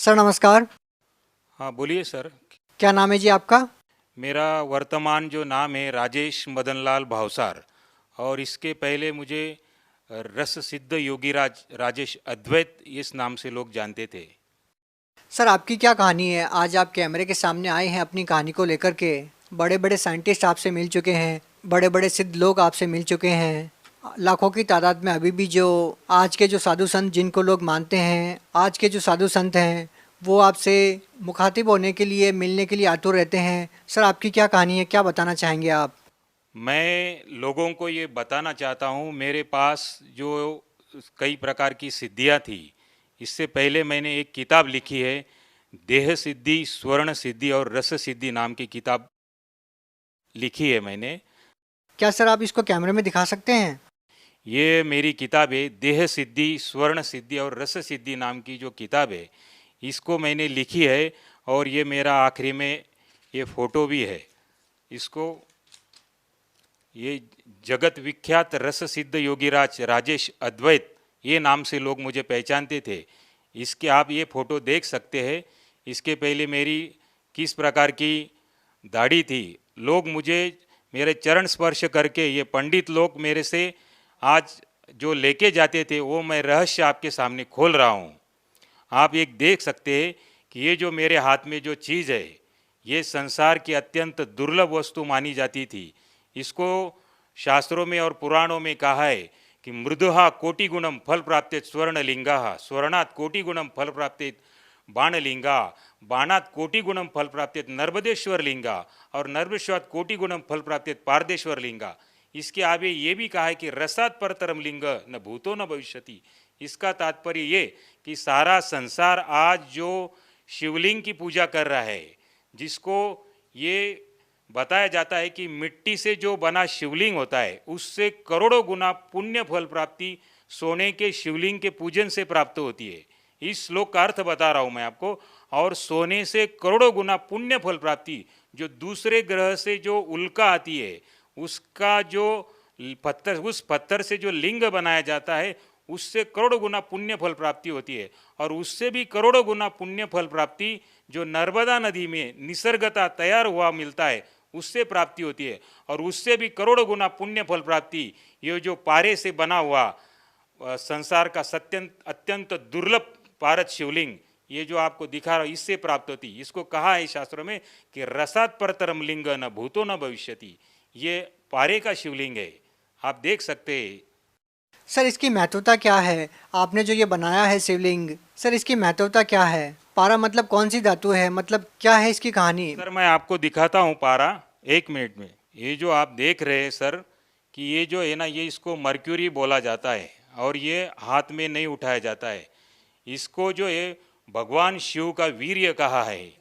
Sir नमस्कार। हाँ बोलिए सर। क्या नाम है जी आपका? मेरा वर्तमान जो नाम है राजेश मदनलाल भावसार, और इसके पहले मुझे रस सिद्ध योगीराज राजेश अद्वैत इस नाम से लोग जानते थे। सर आपकी क्या कहानी है? आज आप कैमरे के सामने आए हैं अपनी कहानी को लेकर के। बड़े बड़े साइंटिस्ट आपसे मिल चुके हैं, बड़े बड़े सिद्ध लोग आपसे मिल चुके हैं। लाखों की तादाद में अभी भी जो आज के जो साधु संत जिनको लोग मानते हैं, आज के जो साधु संत हैं, वो आपसे मुखातिब होने के लिए, मिलने के लिए आतुर रहते हैं। सर आपकी क्या कहानी है, क्या बताना चाहेंगे आप? मैं लोगों को ये बताना चाहता हूँ, मेरे पास जो कई प्रकार की सिद्धियाँ थी। इससे पहले मैंने एक किताब लिखी है, देह सिद्धि, स्वर्ण सिद्धि और रस सिद्धि नाम की किताब लिखी है मैंने। क्या सर आप इसको कैमरे में दिखा सकते हैं? ये मेरी किताब है, देह सिद्धि, स्वर्ण सिद्धि और रस सिद्धि नाम की जो किताब है, इसको मैंने लिखी है। और ये मेरा आखिरी में ये फोटो भी है। इसको ये जगत विख्यात रस सिद्ध योगीराज राजेश अद्वैत, ये नाम से लोग मुझे पहचानते थे। इसके आप ये फ़ोटो देख सकते हैं। इसके पहले मेरी किस प्रकार की दाढ़ी थी। लोग मुझे मेरे चरण स्पर्श करके, ये पंडित लोग मेरे से आज जो लेके जाते थे, वो मैं रहस्य आपके सामने खोल रहा हूँ। आप एक देख सकते हैं कि ये जो मेरे हाथ में जो चीज़ है, ये संसार की अत्यंत दुर्लभ वस्तु मानी जाती थी। इसको शास्त्रों में और पुराणों में कहा है कि मृदुहा कोटिगुणम फल प्राप्तेत स्वर्णलिंगा, स्वर्णात् कोटिगुणम फल प्राप्तेत बाणलिंगा, बाणात् कोटिगुणम फल प्राप्तेत नर्मदेश्वर लिंगा, और नर्मदेश्वरात् कोटिगुणम फल प्राप्तेत पारदेश्वर लिंगा। इसके आगे ये भी कहा है कि रसात् परतरम लिंग न भूतो न भविष्यति। इसका तात्पर्य ये कि सारा संसार आज जो शिवलिंग की पूजा कर रहा है, जिसको ये बताया जाता है कि मिट्टी से जो बना शिवलिंग होता है, उससे करोड़ों गुना पुण्य फल प्राप्ति सोने के शिवलिंग के पूजन से प्राप्त होती है। इस श्लोक का अर्थ बता रहा हूँ मैं आपको। और सोने से करोड़ों गुना पुण्य फल प्राप्ति, जो दूसरे ग्रह से जो उल्का आती है, उसका जो पत्थर, उस पत्थर से जो लिंग बनाया जाता है, उससे करोड़ों गुना पुण्य फल प्राप्ति होती है। और उससे भी करोड़ों गुना पुण्य फल प्राप्ति जो नर्मदा नदी में निसर्गता तैयार हुआ मिलता है, उससे प्राप्ति होती है। और उससे भी करोड़ों गुना पुण्य फल प्राप्ति ये जो पारे से बना हुआ संसार का अत्यंत दुर्लभ पारद शिवलिंग, ये जो आपको दिखा रहा हूं, इससे प्राप्त होती। इसको कहा है शास्त्रों में कि रसात् परतरम लिंग न भूतो न भविष्यति। ये पारे का शिवलिंग है, आप देख सकते हैं। सर इसकी महत्वता क्या है? आपने जो ये बनाया है शिवलिंग, सर इसकी महत्वता क्या है? पारा मतलब कौन सी धातु है, मतलब क्या है इसकी कहानी? सर मैं आपको दिखाता हूँ पारा, एक मिनट में। ये जो आप देख रहे हैं सर, कि ये जो है ना, ये इसको मर्क्यूरी बोला जाता है, और ये हाथ में नहीं उठाया जाता है। इसको जो है भगवान शिव का वीर्य कहा है।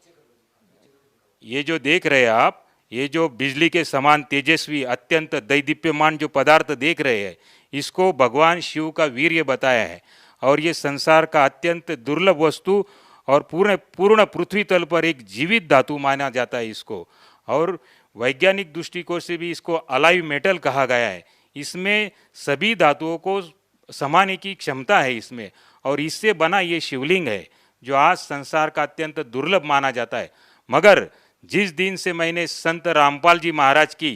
ये जो देख रहे हैं आप, ये जो बिजली के समान तेजस्वी अत्यंत दैदीप्यमान जो पदार्थ देख रहे हैं, इसको भगवान शिव का वीर्य बताया है। और ये संसार का अत्यंत दुर्लभ वस्तु और पूर्ण पूर्ण पृथ्वी तल पर एक जीवित धातु माना जाता है इसको। और वैज्ञानिक दृष्टिकोण से भी इसको अलाइव मेटल कहा गया है। इसमें सभी धातुओं को समाने की क्षमता है इसमें। और इससे बना ये शिवलिंग है, जो आज संसार का अत्यंत दुर्लभ माना जाता है। मगर जिस दिन से मैंने संत रामपाल जी महाराज की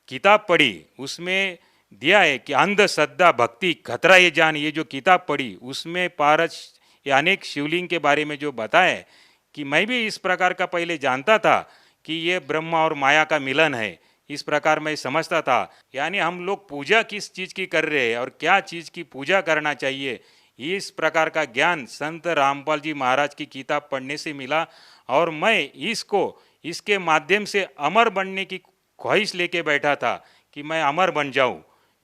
किताब पढ़ी, उसमें दिया है कि अंधश्रद्धा भक्ति खतरा ये जान, ये जो किताब पढ़ी, उसमें पारस ये अनेक शिवलिंग के बारे में जो बताया है, कि मैं भी इस प्रकार का पहले जानता था कि ये ब्रह्मा और माया का मिलन है, इस प्रकार मैं समझता था। यानी हम लोग पूजा किस चीज़ की कर रहे हैं और क्या चीज़ की पूजा करना चाहिए, इस प्रकार का ज्ञान संत रामपाल जी महाराज की किताब पढ़ने से मिला। और मैं इसको इसके माध्यम से अमर बनने की ख्वाहिश लेके बैठा था कि मैं अमर बन जाऊं,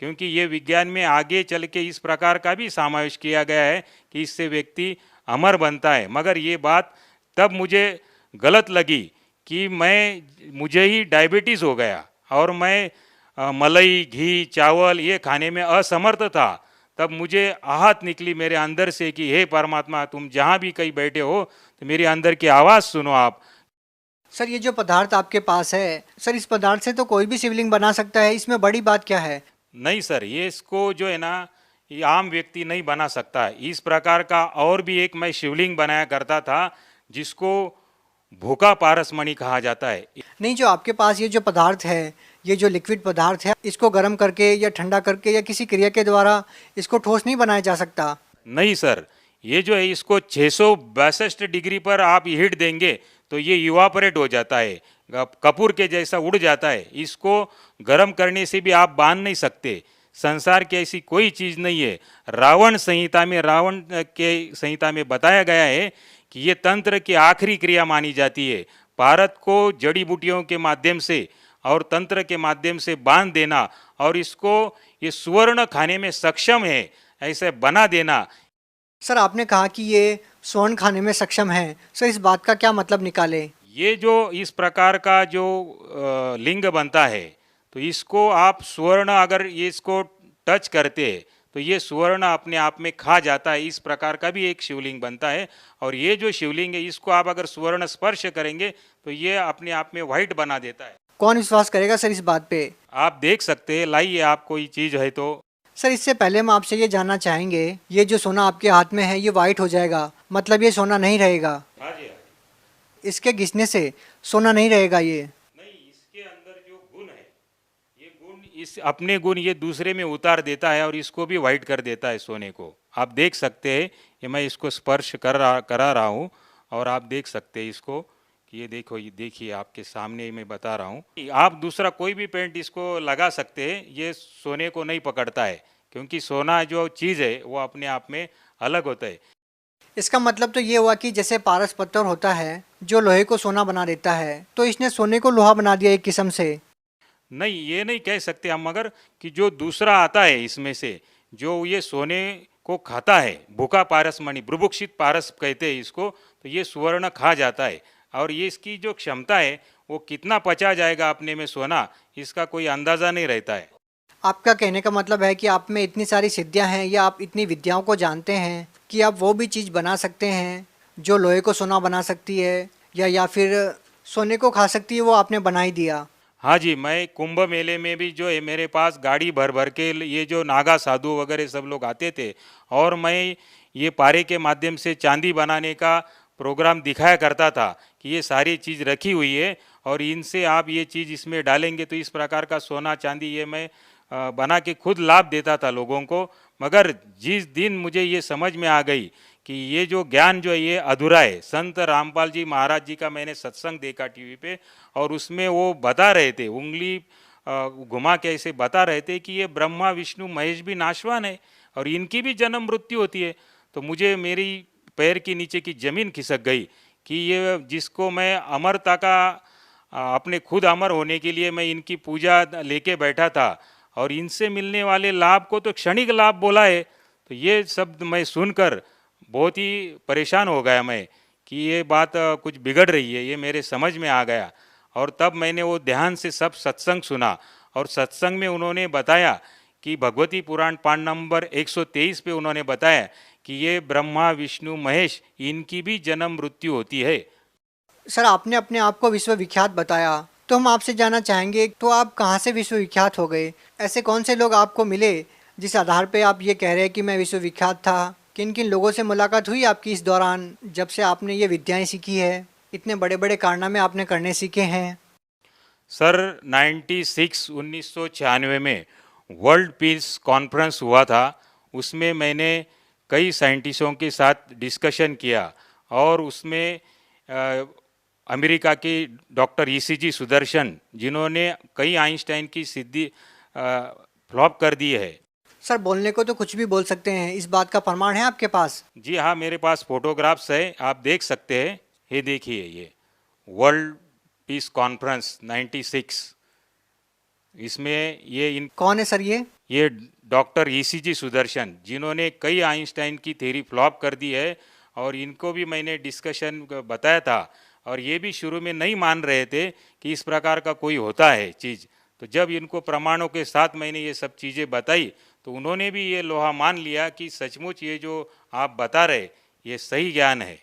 क्योंकि ये विज्ञान में आगे चल के इस प्रकार का भी समावेश किया गया है कि इससे व्यक्ति अमर बनता है। मगर ये बात तब मुझे गलत लगी कि मुझे ही डायबिटीज़ हो गया और मैं मलाई, घी, चावल ये खाने में असमर्थ था। तब मुझे आहत निकली मेरे अंदर से कि हे परमात्मा, तुम जहाँ भी कहीं बैठे हो तो मेरी अंदर की आवाज़ सुनो आप। सर ये जो पदार्थ आपके पास है, सर इस पदार्थ से तो कोई भी शिवलिंग बना सकता है, इसमें बड़ी बात क्या है? नहीं सर, ये इसको जो है ना, ये आम व्यक्ति नहीं बना सकता। इस प्रकार का और भी एक मैं शिवलिंग बनाया करता था जिसको भूखा पारसमणि कहा जाता है। नहीं, जो आपके पास ये जो पदार्थ है, ये जो लिक्विड पदार्थ है, इसको गर्म करके या ठंडा करके या किसी क्रिया के द्वारा इसको ठोस नहीं बनाया जा सकता। नहीं सर, ये जो है इसको 662 डिग्री पर आप हीट देंगे तो ये इवापोरेट हो जाता है, कपूर के जैसा उड़ जाता है। इसको गर्म करने से भी आप बांध नहीं सकते। संसार की ऐसी कोई चीज़ नहीं है। रावण के संहिता में बताया गया है कि ये तंत्र की आखिरी क्रिया मानी जाती है। भारत को जड़ी बूटियों के माध्यम से और तंत्र के माध्यम से बांध देना और इसको ये सुवर्ण खाने में सक्षम है ऐसे बना देना। सर, आपने कहा कि ये स्वर्ण खाने में सक्षम है। सर, इस बात का क्या मतलब निकाले? ये जो इस प्रकार का जो लिंग बनता है तो इसको आप स्वर्ण अगर ये इसको टच करते हैं तो ये स्वर्ण अपने आप में खा जाता है। इस प्रकार का भी एक शिवलिंग बनता है और ये जो शिवलिंग है इसको आप अगर स्वर्ण स्पर्श करेंगे तो ये अपने आप में व्हाइट बना देता है। कौन विश्वास करेगा सर इस बात पे? आप देख सकते हैं, लाइए आप कोई चीज़ है तो। सर, इससे पहले हम आपसे ये जानना चाहेंगे, ये जो सोना आपके हाथ में है ये वाइट हो जाएगा, मतलब ये सोना नहीं रहेगा? हाँ जी, इसके घिसने से सोना नहीं रहेगा ये? नहीं, इसके अंदर जो गुण है ये गुण इस अपने गुण ये दूसरे में उतार देता है और इसको भी वाइट कर देता है सोने को। आप देख सकते हैं कि मैं इसको स्पर्श करा रहा हूँ और आप देख सकते हैं इसको कि ये देखो, ये देखिए आपके सामने ही मैं बता रहा हूँ। आप दूसरा कोई भी पेंट इसको लगा सकते हैं, ये सोने को नहीं पकड़ता है क्योंकि सोना जो चीज़ है वो अपने आप में अलग होता है। इसका मतलब तो ये हुआ कि जैसे पारस पत्थर होता है जो लोहे को सोना बना देता है, तो इसने सोने को लोहा बना दिया एक किस्म से। नहीं, ये नहीं कह सकते हम, मगर कि जो दूसरा आता है इसमें से जो ये सोने को खाता है, भूखा पारसमणि, बुभुक्षित पारस कहते हैं इसको, तो ये सुवर्ण खा जाता है और ये इसकी जो क्षमता है वो कितना पचा जाएगा अपने में सोना, इसका कोई अंदाज़ा नहीं रहता है। आपका कहने का मतलब है कि आप में इतनी सारी सिद्धियां हैं या आप इतनी विद्याओं को जानते हैं कि आप वो भी चीज़ बना सकते हैं जो लोहे को सोना बना सकती है या फिर सोने को खा सकती है, वो आपने बना ही दिया। हाँ जी, मैं कुंभ मेले में भी जो है मेरे पास गाड़ी भर भर के ये जो नागा साधु वगैरह सब लोग आते थे और मैं ये पारे के माध्यम से चांदी बनाने का प्रोग्राम दिखाया करता था कि ये सारी चीज़ रखी हुई है और इनसे आप ये चीज़ इसमें डालेंगे तो इस प्रकार का सोना चांदी ये मैं बना के खुद लाभ देता था लोगों को। मगर जिस दिन मुझे ये समझ में आ गई कि ये जो ज्ञान जो है ये अधूरा है, संत रामपाल जी महाराज जी का मैंने सत्संग देखा टीवी पे और उसमें वो बता रहे थे, उंगली घुमा के ऐसे बता रहे थे कि ये ब्रह्मा विष्णु महेश भी नाशवान है और इनकी भी जन्म मृत्यु होती है। तो मुझे मेरी पैर के नीचे की ज़मीन खिसक गई कि ये जिसको मैं अमरता का अपने खुद अमर होने के लिए मैं इनकी पूजा लेके बैठा था और इनसे मिलने वाले लाभ को तो क्षणिक लाभ बोला है। तो ये शब्द मैं सुनकर बहुत ही परेशान हो गया मैं कि ये बात कुछ बिगड़ रही है, ये मेरे समझ में आ गया। और तब मैंने वो ध्यान से सब सत्संग सुना और सत्संग में उन्होंने बताया कि भगवती पुराण पाठ नंबर 123 पे उन्होंने बताया कि ये ब्रह्मा विष्णु महेश इनकी भी जन्म मृत्यु होती है। सर, आपने अपने आप को विश्वविख्यात बताया, तो हम आपसे जानना चाहेंगे, तो आप कहाँ से विश्वविख्यात हो गए? ऐसे कौन से लोग आपको मिले जिस आधार पे आप ये कह रहे हैं कि मैं विश्वविख्यात था? किन किन लोगों से मुलाकात हुई आपकी इस दौरान जब से आपने ये विद्याएं सीखी है, इतने बड़े बड़े कारनामे आपने करने सीखे हैं? सर 1996 में वर्ल्ड पीस कॉन्फ्रेंस हुआ था, उसमें मैंने कई साइंटिस्टों के साथ डिस्कशन किया और उसमें अमेरिका के डॉक्टर ईसीजी सुदर्शन जिन्होंने कई आइंस्टाइन की सिद्धि फ्लॉप कर दी है। सर, बोलने को तो कुछ भी बोल सकते हैं, इस बात का प्रमाण है आपके पास? जी हाँ, मेरे पास फोटोग्राफ्स है, आप देख सकते हैं। ये देखिए, ये वर्ल्ड पीस कॉन्फ्रेंस 96, इसमें ये इन कौन है सर ये? डॉक्टर ईसीजी सुदर्शन जिन्होंने कई आइंस्टाइन की थ्योरी फ्लॉप कर दी है और इनको भी मैंने डिस्कशन बताया था और ये भी शुरू में नहीं मान रहे थे कि इस प्रकार का कोई होता है चीज़। तो जब इनको प्रमाणों के साथ मैंने ये सब चीज़ें बताई तो उन्होंने भी ये लोहा मान लिया कि सचमुच ये जो आप बता रहे ये सही ज्ञान है।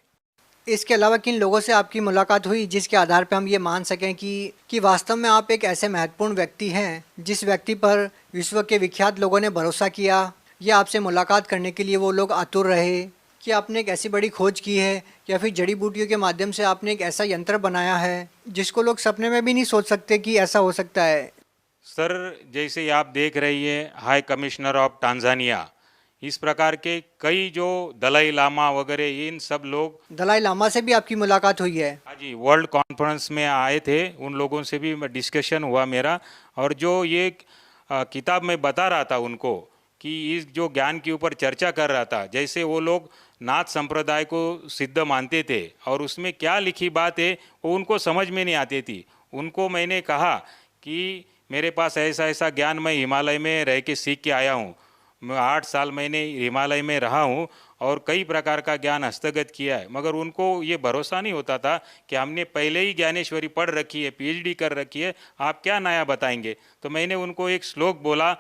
इसके अलावा किन लोगों से आपकी मुलाकात हुई जिसके आधार पर हम ये मान सकें कि वास्तव में आप एक ऐसे महत्वपूर्ण व्यक्ति हैं जिस व्यक्ति पर विश्व के विख्यात लोगों ने भरोसा किया, या आपसे मुलाकात करने के लिए वो लोग आतुर रहे कि आपने एक ऐसी बड़ी खोज की है, या फिर जड़ी बूटियों के माध्यम से आपने एक ऐसा यंत्र बनाया है जिसको लोग सपने में भी नहीं सोच सकते कि ऐसा हो सकता है। सर, जैसे आप देख रही है हाई कमिश्नर ऑफ टांजानिया, इस प्रकार के कई जो दलाई लामा वगैरह इन सब लोग, दलाई लामा से भी आपकी मुलाकात हुई है? हाँ जी, वर्ल्ड कॉन्फ्रेंस में आए थे, उन लोगों से भी डिस्कशन हुआ मेरा। और जो ये किताब में बता रहा था उनको कि इस जो ज्ञान के ऊपर चर्चा कर रहा था, जैसे वो लोग नाथ संप्रदाय को सिद्ध मानते थे और उसमें क्या लिखी बात है वो उनको समझ में नहीं आती थी। उनको मैंने कहा कि मेरे पास ऐसा ऐसा ज्ञान मैं हिमालय में रह के सीख के आया हूँ, मैं 8 साल मैंने हिमालय में रहा हूँ और कई प्रकार का ज्ञान हस्तगत किया है, मगर उनको ये भरोसा नहीं होता था कि हमने पहले ही ज्ञानेश्वरी पढ़ रखी है, पीएचडी कर रखी है, आप क्या नया बताएंगे। तो मैंने उनको एक श्लोक बोला,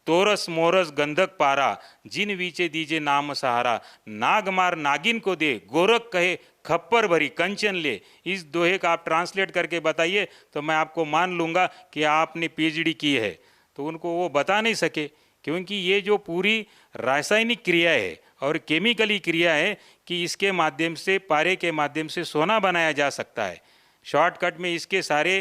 तोरस मोरस गंधक पारा, जिन वीचे दीजे नाम सहारा, नाग मार नागिन को दे, गोरख कहे खप्पर भरी कंचन ले। इस दोहे का आप ट्रांसलेट करके बताइए तो मैं आपको मान लूँगा कि आपने पीएचडी की है। तो उनको वो बता नहीं सके, क्योंकि ये जो पूरी रासायनिक क्रिया है और केमिकली क्रिया है कि इसके माध्यम से, पारे के माध्यम से सोना बनाया जा सकता है। शॉर्टकट में इसके सारे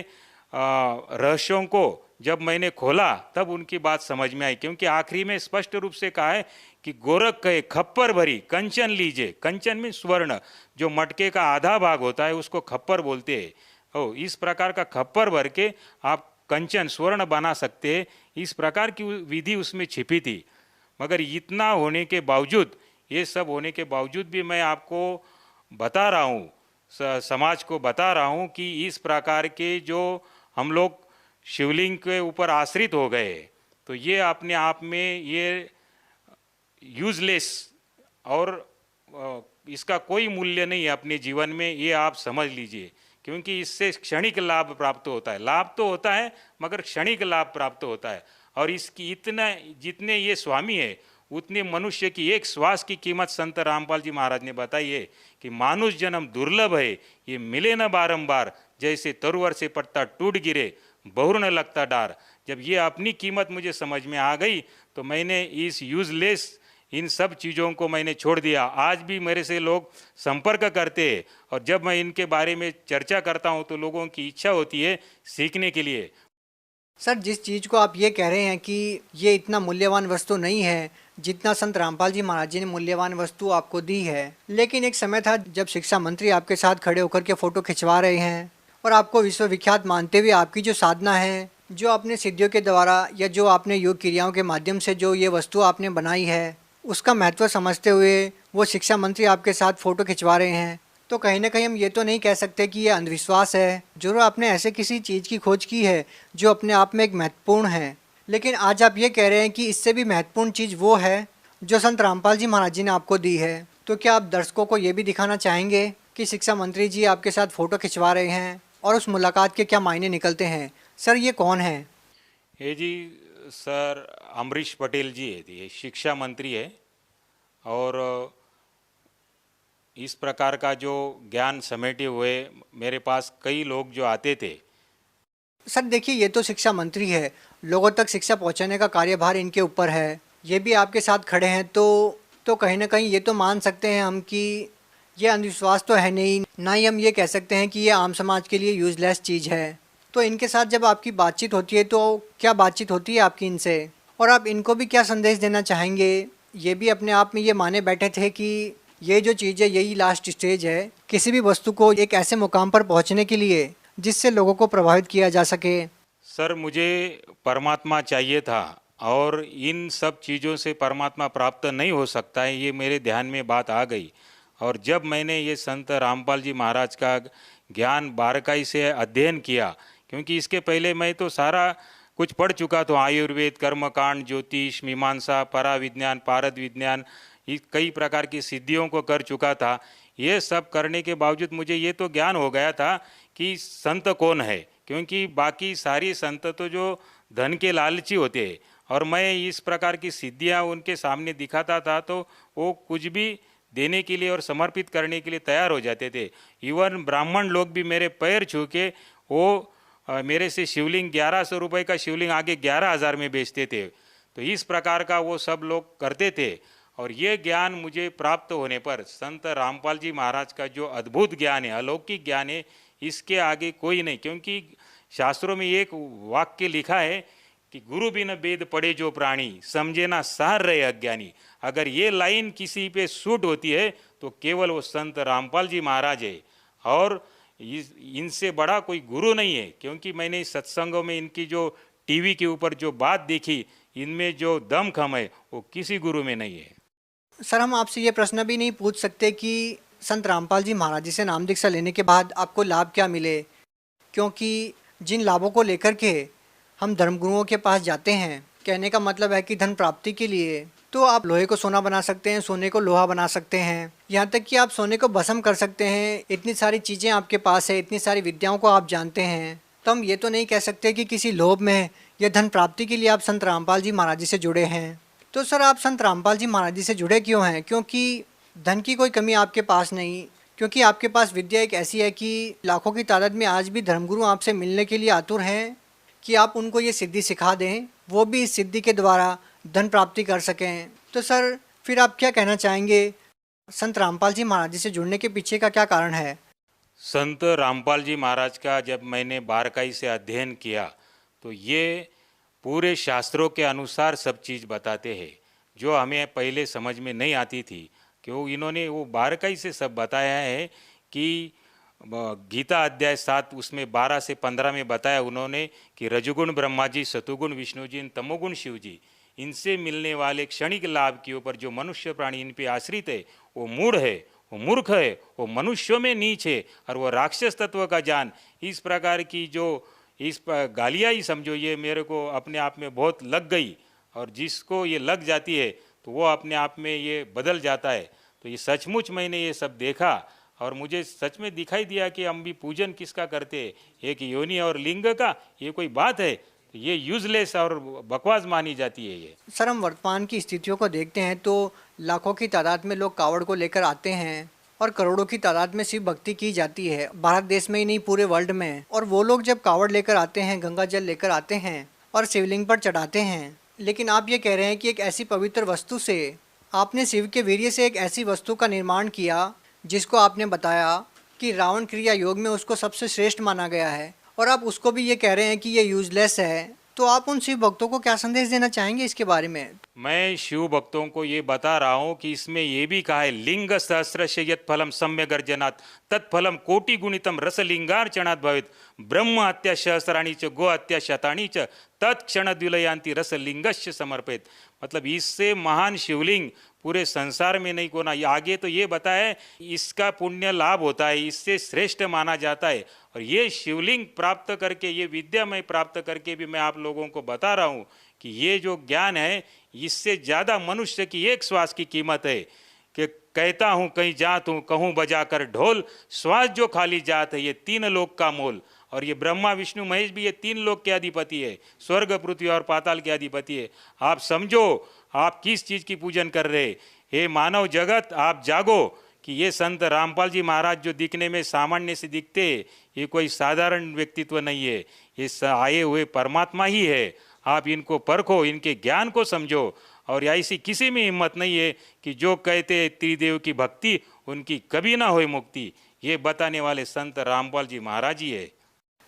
रहस्यों को जब मैंने खोला तब उनकी बात समझ में आई, क्योंकि आखिरी में स्पष्ट रूप से कहा है कि गोरख कहे खप्पर भरी कंचन लीजिए। कंचन में स्वर्ण, जो मटके का आधा भाग होता है उसको खप्पर बोलते हैं। इस प्रकार का खप्पर भर के आप कंचन स्वर्ण बना सकते हैं, इस प्रकार की विधि उसमें छिपी थी। मगर इतना होने के बावजूद, ये सब होने के बावजूद भी मैं आपको बता रहा हूँ, समाज को बता रहा हूँ कि इस प्रकार के जो हम लोग शिवलिंग के ऊपर आश्रित हो गए, तो ये अपने आप में ये यूजलेस और इसका कोई मूल्य नहीं है अपने जीवन में, ये आप समझ लीजिए। क्योंकि इससे क्षणिक लाभ प्राप्त होता है, लाभ तो होता है मगर क्षणिक लाभ प्राप्त होता है। और इसकी इतना, जितने ये स्वामी है उतने मनुष्य की एक श्वास की कीमत संत रामपाल जी महाराज ने बताई है कि मानुष जन्म दुर्लभ है, ये मिले न बारंबार, जैसे तरुवर से पत्ता टूट गिरे बहुर न लगता डार। जब ये अपनी कीमत मुझे समझ में आ गई तो मैंने इस यूजलेस इन सब चीज़ों को मैंने छोड़ दिया। आज भी मेरे से लोग संपर्क करते हैं और जब मैं इनके बारे में चर्चा करता हूं तो लोगों की इच्छा होती है सीखने के लिए। सर, जिस चीज़ को आप ये कह रहे हैं कि ये इतना मूल्यवान वस्तु नहीं है जितना संत रामपाल जी महाराज जी ने मूल्यवान वस्तु आपको दी है, लेकिन एक समय था जब शिक्षा मंत्री आपके साथ खड़े होकर के फ़ोटो खिंचवा रहे हैं और आपको विश्वविख्यात मानते हुए आपकी जो साधना है, जो आपने सिद्धियों के द्वारा या जो आपने योग क्रियाओं के माध्यम से जो ये वस्तु आपने बनाई है, उसका महत्व समझते हुए वो शिक्षा मंत्री आपके साथ फ़ोटो खिंचवा रहे हैं, तो कहीं ना कहीं हम ये तो नहीं कह सकते कि ये अंधविश्वास है। जरूर आपने ऐसे किसी चीज़ की खोज की है जो अपने आप में एक महत्वपूर्ण है, लेकिन आज आप ये कह रहे हैं कि इससे भी महत्वपूर्ण चीज़ वो है जो संत रामपाल जी महाराज जी ने आपको दी है। तो क्या आप दर्शकों को ये भी दिखाना चाहेंगे कि शिक्षा मंत्री जी आपके साथ फ़ोटो खिंचवा रहे हैं और उस मुलाकात के क्या मायने निकलते हैं? सर, ये कौन है? ये जी सर अमरीश पटेल जी है, ये शिक्षा मंत्री है। और इस प्रकार का जो ज्ञान समेटे हुए मेरे पास कई लोग जो आते थे। सर देखिए, ये तो शिक्षा मंत्री है, लोगों तक शिक्षा पहुंचाने का कार्यभार इनके ऊपर है, ये भी आपके साथ खड़े हैं, तो कहीं ना कहीं ये तो मान सकते हैं हम कि ये अंधविश्वास तो है नहीं, ना ही हम ये कह सकते हैं कि ये आम समाज के लिए यूजलेस चीज़ है। तो इनके साथ जब आपकी बातचीत होती है तो क्या बातचीत होती है आपकी इनसे, और आप इनको भी क्या संदेश देना चाहेंगे? ये भी अपने आप में ये माने बैठे थे कि ये जो चीज़ है यही लास्ट स्टेज है किसी भी वस्तु को एक ऐसे मुकाम पर पहुंचने के लिए जिससे लोगों को प्रभावित किया जा सके। सर, मुझे परमात्मा चाहिए था और इन सब चीज़ों से परमात्मा प्राप्त नहीं हो सकता है, ये मेरे ध्यान में बात आ गई। और जब मैंने ये संत रामपाल जी महाराज का ज्ञान बारकाई से अध्ययन किया, क्योंकि इसके पहले मैं तो सारा कुछ पढ़ चुका था, आयुर्वेद, कर्मकांड, ज्योतिष, मीमांसा, परा विज्ञान, पारद विज्ञान, कई प्रकार की सिद्धियों को कर चुका था। ये सब करने के बावजूद मुझे ये तो ज्ञान हो गया था कि संत कौन है, क्योंकि बाकी सारी संत तो जो धन के लालची होते हैं, और मैं इस प्रकार की सिद्धियां उनके सामने दिखाता था तो वो कुछ भी देने के लिए और समर्पित करने के लिए तैयार हो जाते थे। इवन ब्राह्मण लोग भी मेरे पैर छू के वो मेरे से शिवलिंग 1100 रुपये का शिवलिंग आगे 11,000 में बेचते थे। तो इस प्रकार का वो सब लोग करते थे। और ये ज्ञान मुझे प्राप्त होने पर संत रामपाल जी महाराज का जो अद्भुत ज्ञान है, अलौकिक ज्ञान है, इसके आगे कोई नहीं। क्योंकि शास्त्रों में एक वाक्य लिखा है कि गुरु बिन वेद पढ़े जो प्राणी, समझे ना सार रहे अज्ञानी। अगर ये लाइन किसी पे सूट होती है तो केवल वो संत रामपाल जी महाराज है, और इनसे बड़ा कोई गुरु नहीं है। क्योंकि मैंने इस सत्संगों में इनकी जो टीवी के ऊपर जो बात देखी, इनमें जो दमखम है वो किसी गुरु में नहीं है। सर हम आपसे ये प्रश्न भी नहीं पूछ सकते कि संत रामपाल जी महाराज जी से नाम दीक्षा लेने के बाद आपको लाभ क्या मिले, क्योंकि जिन लाभों को लेकर के हम धर्मगुरुओं के पास जाते हैं, कहने का मतलब है कि धन प्राप्ति के लिए तो आप लोहे को सोना बना सकते हैं, सोने को लोहा बना सकते हैं, यहाँ तक कि आप सोने को भस्म कर सकते हैं। इतनी सारी चीज़ें आपके पास है, इतनी सारी विद्याओं को आप जानते हैं, तो हम ये तो नहीं कह सकते कि किसी लोभ में या धन प्राप्ति के लिए आप संत रामपाल जी महाराज जी से जुड़े हैं। तो सर आप संत रामपाल जी महाराज जी से जुड़े क्यों हैं? क्योंकि धन की कोई कमी आपके पास नहीं, क्योंकि आपके पास विद्या एक ऐसी है कि लाखों की तादाद में आज भी धर्मगुरु आपसे मिलने के लिए आतुर हैं कि आप उनको ये सिद्धि सिखा दें, वो भी इस सिद्धि के द्वारा धन प्राप्ति कर सकें। तो सर फिर आप क्या कहना चाहेंगे, संत रामपाल जी महाराज जी से जुड़ने के पीछे का क्या कारण है? संत रामपाल जी महाराज का जब मैंने बारकाई से अध्ययन किया तो ये पूरे शास्त्रों के अनुसार सब चीज़ बताते हैं, जो हमें पहले समझ में नहीं आती थी। क्यों इन्होंने वो बारकाई से सब बताया है कि गीता अध्याय 7 उसमें 12 से 15 में बताया उन्होंने कि रजोगुण ब्रह्मा जी, सतुगुण विष्णु जी, तमोगुण शिव जी, इनसे मिलने वाले क्षणिक लाभ के ऊपर जो मनुष्य प्राणी इन पे आश्रित है वो मूढ़ है, वो मूर्ख है, वो मनुष्यों में नीच है, और वो राक्षस तत्व का जान। इस प्रकार की जो इस गालियाँ ही समझो, ये मेरे को अपने आप में बहुत लग गई। और जिसको ये लग जाती है तो वो अपने आप में ये बदल जाता है। तो ये सचमुच मैंने ये सब देखा और मुझे सच में दिखाई दिया कि हम भी पूजन किसका करते हैं, एक योनि और लिंग का, ये कोई बात है? तो ये यूजलेस और बकवास मानी जाती है ये। सर हम वर्तमान की स्थितियों को देखते हैं तो लाखों की तादाद में लोग कावड़ को लेकर आते हैं और करोड़ों की तादाद में शिव भक्ति की जाती है, भारत देश में ही नहीं पूरे वर्ल्ड में। और वो लोग जब कावड़ लेकर आते हैं, गंगा जल लेकर आते हैं और शिवलिंग पर चढ़ाते हैं, लेकिन आप ये कह रहे हैं कि एक ऐसी पवित्र वस्तु से आपने शिव के वीर्य से एक ऐसी वस्तु का निर्माण किया जिसको आपने बताया कि रावण क्रिया योग में उसको सबसे श्रेष्ठ माना गया है, और आप उसको भी ये कह रहे हैं कि ये यूजलेस है। तो आप उन शिव भक्तों को क्या संदेश देना चाहेंगे इसके बारे में? मैं शिव भक्तों को ये बता रहा हूँ कि इसमें ये भी कहा है, लिंग सहस्रश यत् फलम सम्य गर्जनात् तत्फलम कोटि गुणितम रस लिंगार्चनात् भवेत् ब्रह्म हत्या सहस्राणी च गो हत्या शतानी च तत्क्षण द्विलयांति रस लिंगस्य समर्पित। मतलब इससे महान शिवलिंग पूरे संसार में नहीं कोना। आगे तो ये बताया इसका पुण्य लाभ होता है, इससे श्रेष्ठ माना जाता है। और ये शिवलिंग प्राप्त करके, ये विद्या मैं प्राप्त करके भी मैं आप लोगों को बता रहा हूँ कि ये जो ज्ञान है इससे ज़्यादा मनुष्य की एक श्वास की कीमत है। कि कहता हूँ कहीं जात हूँ, कहूँ बजा कर ढोल, श्वास जो खाली जात है ये 3 लोक का मोल। और ये ब्रह्मा विष्णु महेश भी ये 3 लोक के अधिपति है, स्वर्ग पृथ्वी और पाताल के अधिपति है। आप समझो आप किस चीज़ की पूजन कर रहे। हे मानव जगत, आप जागो कि ये संत रामपाल जी महाराज जो दिखने में सामान्य से दिखते, ये कोई साधारण व्यक्तित्व नहीं है, ये आए हुए परमात्मा ही है। आप इनको परखो, इनके ज्ञान को समझो। और ऐसी किसी में हिम्मत नहीं है कि जो कहते त्रिदेव की भक्ति उनकी कभी ना होए मुक्ति, ये बताने वाले संत रामपाल जी महाराज ही है।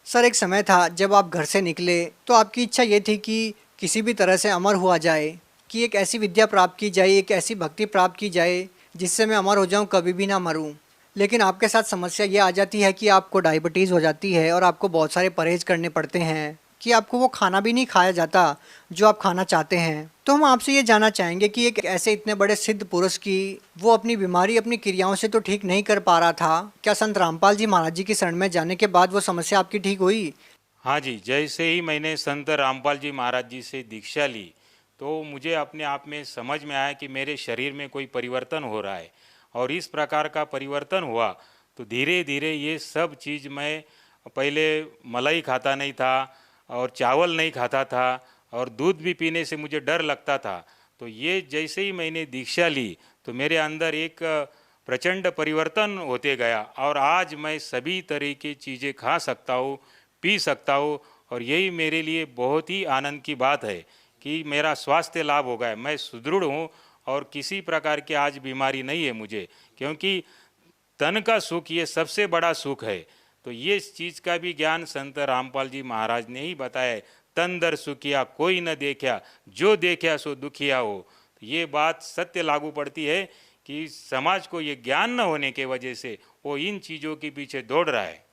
सर एक समय था जब आप घर से निकले तो आपकी इच्छा ये थी कि किसी भी तरह से अमर हुआ जाए, कि एक ऐसी विद्या प्राप्त की जाए, एक ऐसी भक्ति प्राप्त की जाए जिससे मैं अमर हो जाऊं, कभी भी ना मरूं। लेकिन आपके साथ समस्या ये आ जाती है कि आपको डायबिटीज़ हो जाती है और आपको बहुत सारे परहेज करने पड़ते हैं, कि आपको वो खाना भी नहीं खाया जाता जो आप खाना चाहते हैं। तो हम आपसे ये जानना चाहेंगे कि एक ऐसे इतने बड़े सिद्ध पुरुष की वो अपनी बीमारी अपनी क्रियाओं से तो ठीक नहीं कर पा रहा था, क्या संत रामपाल जी महाराज जी की शरण में जाने के बाद वो समस्या आपकी ठीक हुई? हाँ जी, जैसे ही मैंने संत रामपाल जी महाराज जी से दीक्षा ली तो मुझे अपने आप में समझ में आया कि मेरे शरीर में कोई परिवर्तन हो रहा है। और इस प्रकार का परिवर्तन हुआ तो धीरे धीरे ये सब चीज़, मैं पहले मलाई खाता नहीं था और चावल नहीं खाता था और दूध भी पीने से मुझे डर लगता था। तो ये जैसे ही मैंने दीक्षा ली तो मेरे अंदर एक प्रचंड परिवर्तन होते गया और आज मैं सभी तरह की चीज़ें खा सकता हूँ, पी सकता हूँ। और यही मेरे लिए बहुत ही आनंद की बात है कि मेरा स्वास्थ्य लाभ हो गया, मैं सुदृढ़ हूँ और किसी प्रकार की आज बीमारी नहीं है मुझे, क्योंकि तन का सुख ये सबसे बड़ा सुख है। तो ये चीज़ का भी ज्ञान संत रामपाल जी महाराज ने ही बताया है। तन दर सुखिया कोई न देखा, जो देखा सो दुखिया हो। तो ये बात सत्य लागू पड़ती है कि समाज को ये ज्ञान न होने के वजह से वो इन चीज़ों के पीछे दौड़ रहा है।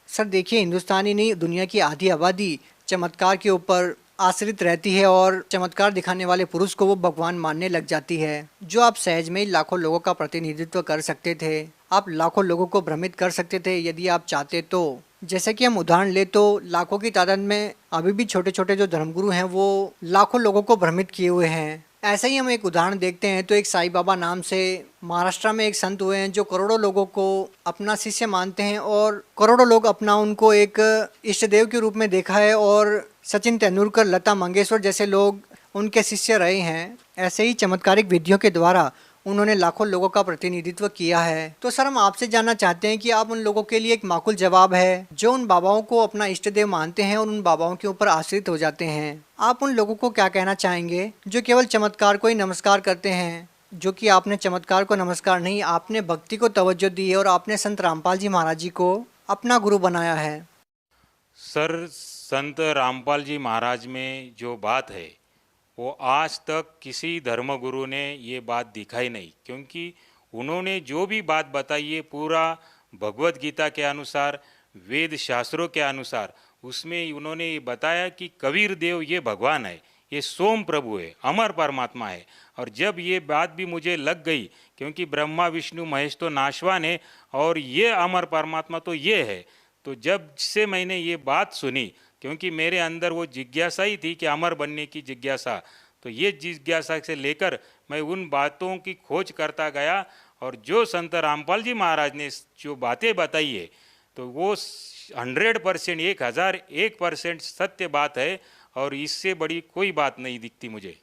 सर देखिए, हिंदुस्तानी नहीं, दुनिया की आधी आबादी चमत्कार के ऊपर आश्रित रहती है और चमत्कार दिखाने वाले पुरुष को वो भगवान मानने लग जाती है। जो आप सहज में ही लाखों लोगों का प्रतिनिधित्व कर सकते थे, आप लाखों लोगों को भ्रमित कर सकते थे यदि आप चाहते तो। जैसे कि हम उदाहरण ले तो लाखों की तादाद में अभी भी छोटे छोटे जो धर्मगुरु हैं वो लाखों लोगों को भ्रमित किए हुए हैं। ऐसे ही हम एक उदाहरण देखते हैं तो एक साईं बाबा नाम से महाराष्ट्र में एक संत हुए हैं जो करोड़ों लोगों को अपना शिष्य मानते हैं और करोड़ों लोग अपना उनको एक इष्ट देव के रूप में देखा है और सचिन तेंदुलकर, लता मंगेशकर जैसे लोग उनके शिष्य रहे हैं। ऐसे ही चमत्कारिक विधियों के द्वारा उन्होंने लाखों लोगों का प्रतिनिधित्व किया है। तो सर हम आपसे जानना चाहते हैं कि आप उन लोगों के लिए एक माकूल जवाब है जो उन बाबाओं को अपना इष्ट देव मानते हैं और उन बाबाओं के ऊपर आश्रित हो जाते हैं। आप उन लोगों को क्या कहना चाहेंगे जो केवल चमत्कार को ही नमस्कार करते हैं? जो कि आपने चमत्कार को नमस्कार नहीं, आपने भक्ति को तवज्जो दी है और आपने संत रामपाल जी महाराज जी को अपना गुरु बनाया है। सर, संत रामपाल जी महाराज में जो बात है वो आज तक किसी धर्मगुरु ने ये बात दिखाई नहीं, क्योंकि उन्होंने जो भी बात बताई है पूरा भगवत गीता के अनुसार, वेद शास्त्रों के अनुसार, उसमें उन्होंने ये बताया कि कबीर देव ये भगवान है, ये सोम प्रभु है, अमर परमात्मा है। और जब ये बात भी मुझे लग गई, क्योंकि ब्रह्मा विष्णु महेश तो नाशवान है और ये अमर परमात्मा तो ये है, तो जब से मैंने ये बात सुनी, क्योंकि मेरे अंदर वो जिज्ञासा ही थी कि अमर बनने की जिज्ञासा, तो ये जिज्ञासा से लेकर मैं उन बातों की खोज करता गया। और जो संत रामपाल जी महाराज ने जो बातें बताई है तो वो 100%, 1001% सत्य बात है और इससे बड़ी कोई बात नहीं दिखती मुझे।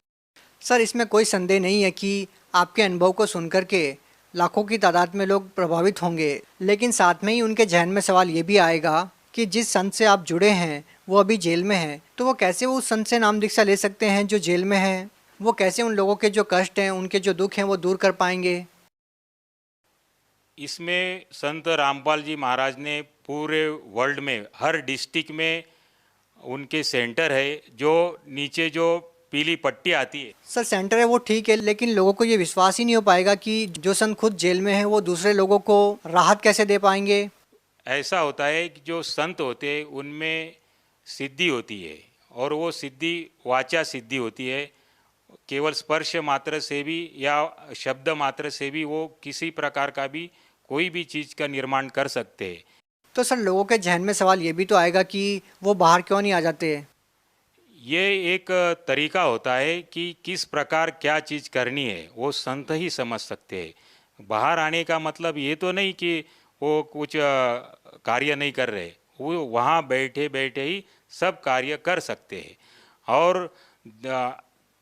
सर इसमें कोई संदेह नहीं है कि आपके अनुभव को सुनकर के लाखों की तादाद में लोग प्रभावित होंगे, लेकिन साथ में ही उनके जहन में सवाल ये भी आएगा कि जिस संत से आप जुड़े हैं वो अभी जेल में है, तो वो कैसे उस संत से नाम दीक्षा ले सकते हैं जो जेल में है? वो कैसे उन लोगों के जो कष्ट हैं, उनके जो दुख हैं वो दूर कर पाएंगे? इसमें संत रामपाल जी महाराज ने पूरे वर्ल्ड में हर डिस्ट्रिक्ट में उनके सेंटर है, जो नीचे जो पीली पट्टी आती है। सर सेंटर है वो ठीक है, लेकिन लोगों को ये विश्वास ही नहीं हो पाएगा कि जो संत खुद जेल में है वो दूसरे लोगों को राहत कैसे दे पाएंगे? ऐसा होता है कि जो संत होते हैं उनमें सिद्धि होती है और वो सिद्धि वाचा सिद्धि होती है। केवल स्पर्श मात्र से भी या शब्द मात्र से भी वो किसी प्रकार का भी कोई भी चीज़ का निर्माण कर सकते हैं। तो सर लोगों के जहन में सवाल ये भी तो आएगा कि वो बाहर क्यों नहीं आ जाते? ये एक तरीका होता है कि किस प्रकार क्या चीज़ करनी है वो संत ही समझ सकते हैं। बाहर आने का मतलब ये तो नहीं कि वो कुछ कार्य नहीं कर रहे, वो वहाँ बैठे बैठे ही सब कार्य कर सकते हैं। और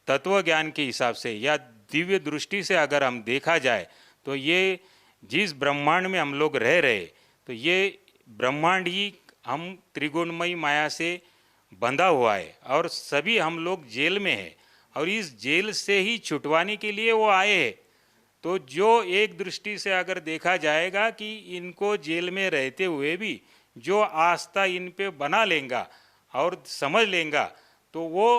तत्व ज्ञान के हिसाब से या दिव्य दृष्टि से अगर हम देखा जाए तो ये जिस ब्रह्मांड में हम लोग रह रहे, तो ये ब्रह्मांड ही हम त्रिगुणमयी माया से बंधा हुआ है और सभी हम लोग जेल में हैं और इस जेल से ही छुटवाने के लिए वो आए हैं। तो जो एक दृष्टि से अगर देखा जाएगा कि इनको जेल में रहते हुए भी जो आस्था इन पे बना लेगा और समझ लेगा, तो वो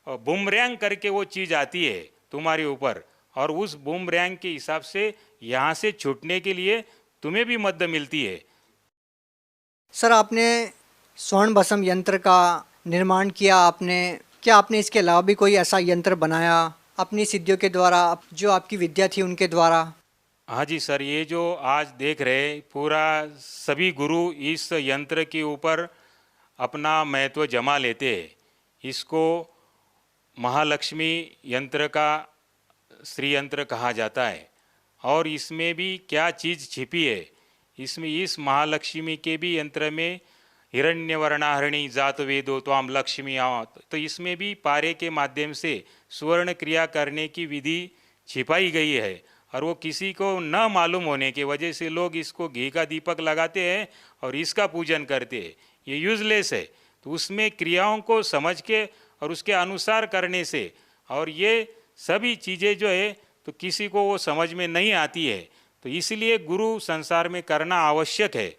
बूमरैंग करके वो चीज़ आती है तुम्हारे ऊपर और उस बूमरैंग के हिसाब से यहाँ से छूटने के लिए तुम्हें भी मदद मिलती है। सर आपने स्वर्ण भस्म यंत्र का निर्माण किया, आपने क्या आपने इसके अलावा भी कोई ऐसा यंत्र बनाया अपनी सिद्धियों के द्वारा, जो आपकी विद्या थी उनके द्वारा? हाँ जी सर, ये जो आज देख रहे पूरा सभी गुरु इस यंत्र के ऊपर अपना महत्व जमा लेते हैं। इसको महालक्ष्मी यंत्र का श्री यंत्र कहा जाता है और इसमें भी क्या चीज़ छिपी है, इसमें इस महालक्ष्मी के भी यंत्र में हिरण्यवर्णाहरणी जात वेदो त्वाम लक्ष्मी आवत, तो इसमें भी पारे के माध्यम से सुवर्ण क्रिया करने की विधि छिपाई गई है और वो किसी को न मालूम होने की वजह से लोग इसको घी का दीपक लगाते हैं और इसका पूजन करते हैं। ये यूजलेस है, तो उसमें क्रियाओं को समझ के और उसके अनुसार करने से, और ये सभी चीज़ें जो है तो किसी को वो समझ में नहीं आती है, तो इसलिए गुरु संसार में करना आवश्यक है।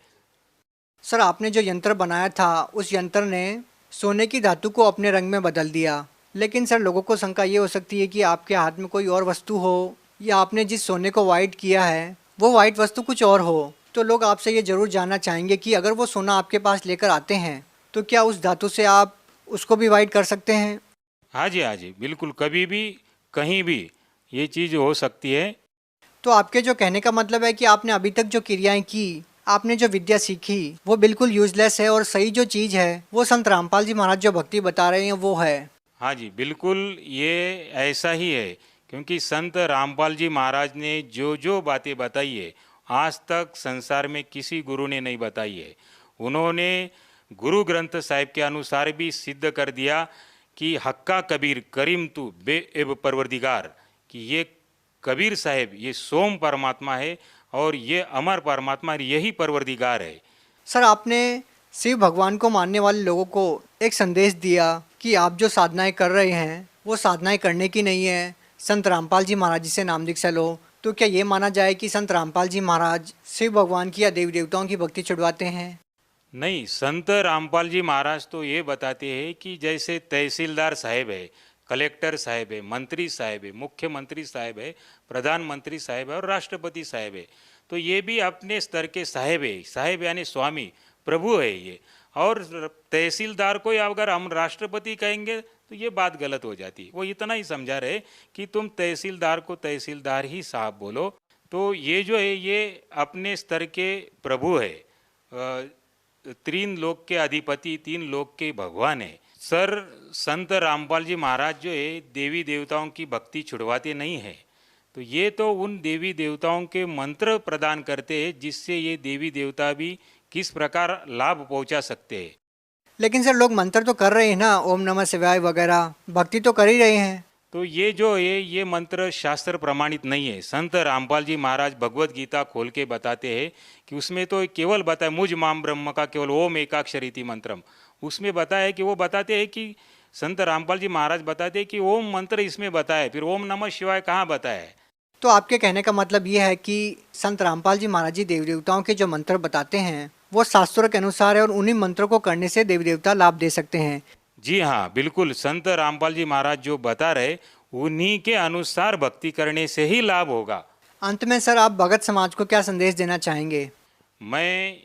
सर आपने जो यंत्र बनाया था उस यंत्र ने सोने की धातु को अपने रंग में बदल दिया, लेकिन सर लोगों को शंका ये हो सकती है कि आपके हाथ में कोई और वस्तु हो या आपने जिस सोने को वाइट किया है वो वाइट वस्तु कुछ और हो। तो लोग आपसे ये ज़रूर जानना चाहेंगे कि अगर वो सोना आपके पास लेकर आते हैं तो क्या उस धातु से आप उसको भी वाइट कर सकते हैं? हाँ जी, बिल्कुल, कभी भी कहीं भी ये चीज़ हो सकती है। तो आपके जो कहने का मतलब है कि आपने अभी तक जो क्रियाएं की, आपने जो विद्या सीखी वो बिल्कुल यूजलेस है और सही जो चीज़ है वो संत रामपाल जी महाराज जो भक्ति बता रहे हैं वो है। हाँ जी, बिल्कुल ये ऐसा ही है, क्योंकि संत रामपाल जी महाराज ने जो जो बातें बताई है आज तक संसार में किसी गुरु ने नहीं बताई है। उन्होंने गुरु ग्रंथ साहिब के अनुसार भी सिद्ध कर दिया कि हक्का कबीर करीम तू बेएब परवरदिगार, कि ये कबीर साहेब ये सोम परमात्मा है और ये अमर परमात्मा, यही परवरदिगार है। सर आपने शिव भगवान को मानने वाले लोगों को एक संदेश दिया कि आप जो साधनाएं कर रहे हैं वो साधनाएं करने की नहीं है, संत रामपाल जी महाराज जी से नाम दीक्षा लो। तो क्या ये माना जाए कि संत रामपाल जी महाराज शिव भगवान की या देवी देवताओं की भक्ति छुड़वाते हैं? नहीं, संत रामपाल जी महाराज तो ये बताते हैं कि जैसे तहसीलदार साहेब है, कलेक्टर साहेब है, मंत्री साहेब है, मुख्यमंत्री साहेब है, प्रधानमंत्री साहेब है और राष्ट्रपति साहेब है, तो ये भी अपने स्तर के साहेब है। साहेब यानी स्वामी, प्रभु है ये। और तहसीलदार को अगर हम राष्ट्रपति कहेंगे तो ये बात गलत हो जाती है। वो इतना ही समझा रहे कि तुम तहसीलदार को तहसीलदार ही साहब बोलो। तो ये जो है ये अपने स्तर के प्रभु है, तीन लोक के अधिपति, तीन लोक के भगवान है। सर संत रामपाल जी महाराज जो है देवी देवताओं की भक्ति छुड़वाते नहीं है, तो ये तो उन देवी देवताओं के मंत्र प्रदान करते हैं जिससे ये देवी देवता भी किस प्रकार लाभ पहुंचा सकते हैं। लेकिन सर लोग मंत्र तो कर रहे हैं ना, ओम नमः शिवाय वगैरह भक्ति तो कर ही रहे हैं। तो ये जो है ये मंत्र शास्त्र प्रमाणित नहीं है। संत रामपाल जी महाराज भगवत गीता खोल के बताते हैं कि उसमें तो केवल बताया मुझ माम ब्रह्म का केवल ओम एकाक्षरीति मंत्रम, उसमें बताया कि वो बताते हैं कि संत रामपाल जी महाराज बताते हैं कि ओम मंत्र इसमें बताया, फिर ओम नमः शिवाय कहाँ बताया है। तो आपके कहने का मतलब ये है कि संत रामपाल जी महाराज जी देवी देवताओं के जो मंत्र बताते हैं वो शास्त्रों के अनुसार है और उन्हीं मंत्रों को करने से देवी देवता लाभ दे सकते हैं। जी हाँ, बिल्कुल, संत रामपाल जी महाराज जो बता रहे उन्हीं के अनुसार भक्ति करने से ही लाभ होगा। अंत में सर आप भगत समाज को क्या संदेश देना चाहेंगे? मैं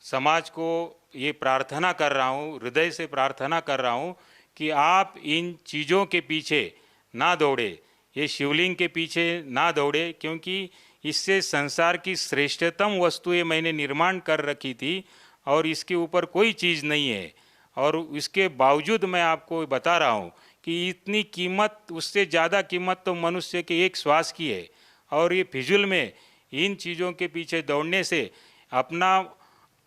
समाज को ये प्रार्थना कर रहा हूँ, हृदय से प्रार्थना कर रहा हूँ कि आप इन चीज़ों के पीछे ना दौड़े, ये शिवलिंग के पीछे ना दौड़े, क्योंकि इससे संसार की श्रेष्ठतम वस्तुएं मैंने निर्माण कर रखी थी और इसके ऊपर कोई चीज़ नहीं है। और इसके बावजूद मैं आपको बता रहा हूँ कि इतनी कीमत, उससे ज़्यादा कीमत तो मनुष्य के एक श्वास की है। और ये फिजूल में इन चीज़ों के पीछे दौड़ने से अपना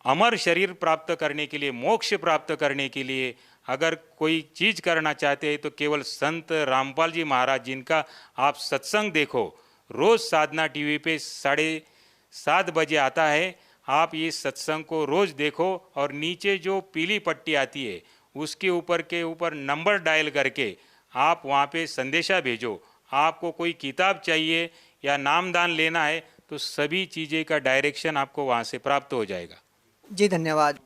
अमर शरीर प्राप्त करने के लिए, मोक्ष प्राप्त करने के लिए अगर कोई चीज़ करना चाहते हैं तो केवल संत रामपाल जी महाराज जिनका आप सत्संग देखो, रोज़ साधना टीवी पे 7:30 बजे आता है, आप ये सत्संग को रोज़ देखो और नीचे जो पीली पट्टी आती है उसके ऊपर नंबर डायल करके आप वहाँ पे संदेशा भेजो। आपको कोई किताब चाहिए या नामदान लेना है तो सभी चीज़ें का डायरेक्शन आपको वहाँ से प्राप्त हो जाएगा। जी धन्यवाद।